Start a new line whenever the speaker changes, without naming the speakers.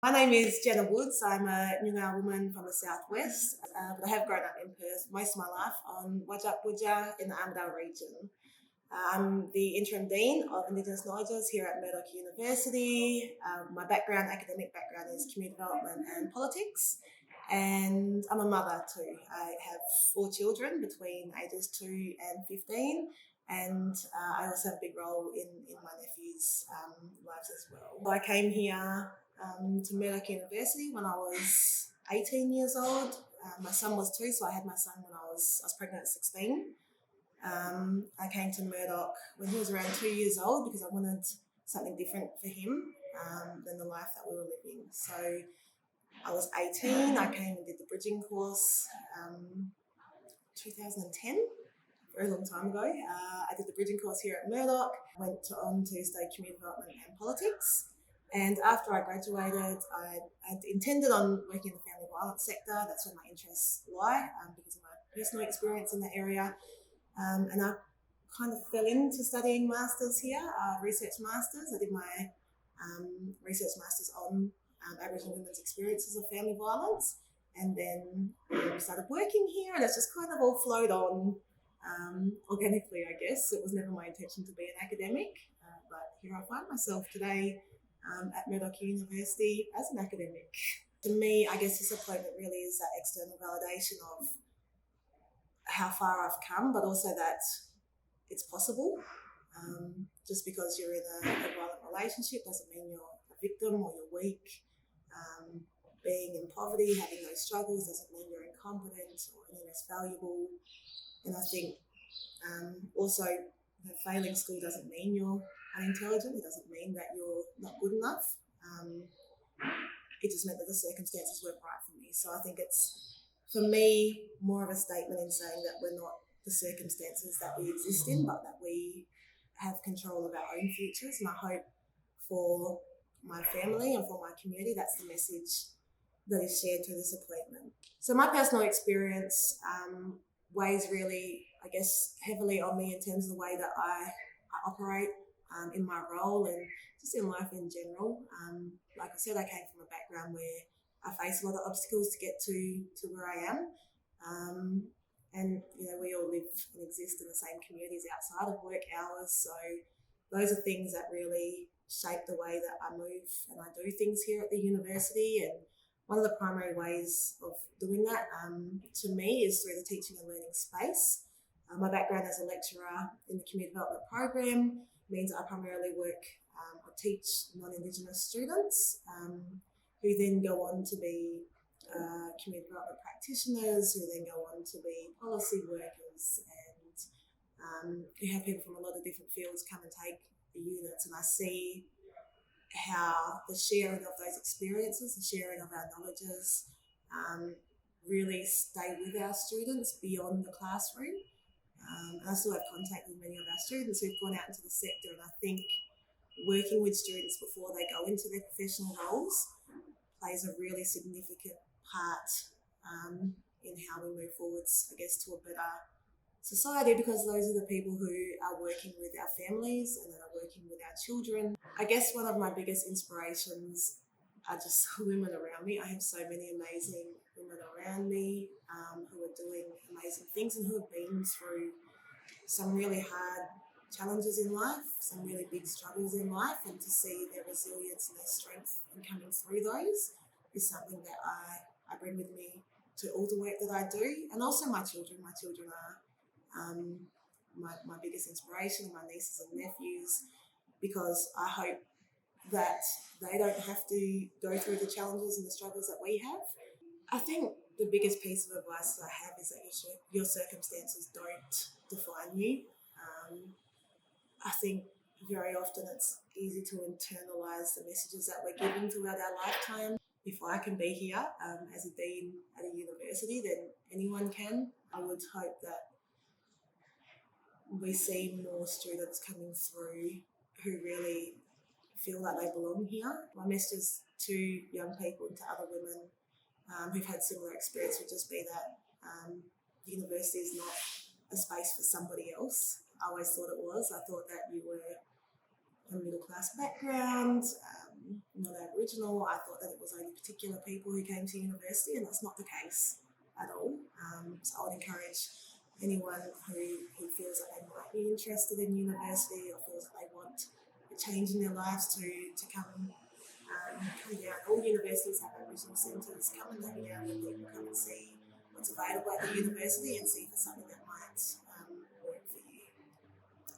My name is Jenna Woods. I'm a Noongar woman from the southwest, but I have grown up in Perth most of my life on Wardandi in the Armidale region. I'm the interim dean of Indigenous Knowledges here at Murdoch University. My academic background, is community development and politics, and I'm a mother too. I have 4 children between ages 2 and 15, and I also have a big role in my nephews' lives as well. I came here to Murdoch University when I was 18 years old. My son was 2, so I had my son when I was pregnant at 16. I came to Murdoch when he was around 2 years old because I wanted something different for him than the life that we were living. So I was 18, I came and did the bridging course 2010, a very long time ago. I did the bridging course here at Murdoch, went on to study community development and politics. And after I graduated, I intended on working in the family violence sector. That's where my interests lie because of my personal experience in the area. And I kind of fell into studying masters here, research masters. I did my research masters on Aboriginal women's experiences of family violence, and then started working here, and it's just kind of all flowed on organically, I guess. It was never my intention to be an academic, but here I find myself today at Murdoch University as an academic. To me, I guess this appointment really is that external validation of how far I've come, but also that it's possible. Just because you're in a violent relationship doesn't mean you're a victim or you're weak. Being in poverty, having those struggles doesn't mean you're incompetent or any less valuable. And I think also failing school doesn't mean you're unintelligent. It doesn't mean that you're not good enough. It just meant that the circumstances weren't right for me. So I think it's, for me, more of a statement in saying that we're not the circumstances that we exist in, but that we have control of our own futures. And I hope for my family and for my community, that's the message that is shared through this appointment. So my personal experience weighs really, I guess, heavily on me in terms of the way that I operate in my role and just in life in general. Like I said, I came from a background where I face a lot of obstacles to get to where I am. And, we all live and exist in the same communities outside of work hours. So those are things that really shape the way that I move and I do things here at the university. And one of the primary ways of doing that, to me, is through the teaching and learning space. My background as a lecturer in the community development program means I primarily I teach non-Indigenous students who then go on to be community development practitioners, who then go on to be policy workers, and you have people from a lot of different fields come and take the units, and I see how the sharing of those experiences, the sharing of our knowledges really stay with our students beyond the classroom. And I still have contact with many of our students who've gone out into the sector, and I think working with students before they go into their professional roles plays a really significant part in how we move forwards, I guess, to a better society, because those are the people who are working with our families and that are working with our children. I guess one of my biggest inspirations are just women around me. I have so many amazing women around me who are doing amazing things and who have been through some really hard challenges in life, some really big struggles in life, and to see their resilience and their strength in coming through those is something that I bring with me to all the work that I do. And also my children. My children are my biggest inspiration, my nieces and nephews, because I hope that they don't have to go through the challenges and the struggles that we have. I think the biggest piece of advice that I have is that your circumstances don't define you. I think very often it's easy to internalise the messages that we're given throughout our lifetime. If I can be here as a dean at a university, then anyone can. I would hope that we see more students coming through who really feel like they belong here. My messages to young people and to other women who've had similar experience would just be that university is not a space for somebody else. I always thought it was. I thought that you were a middle class background, not Aboriginal. I thought that it was only particular people who came to university, and that's not the case at all. So I would encourage anyone who feels that they might be interested in university or feels that they want a change in their lives to come down. All universities have Aboriginal centres. Come and hang out with people, come and see what's available at the university and see if it's something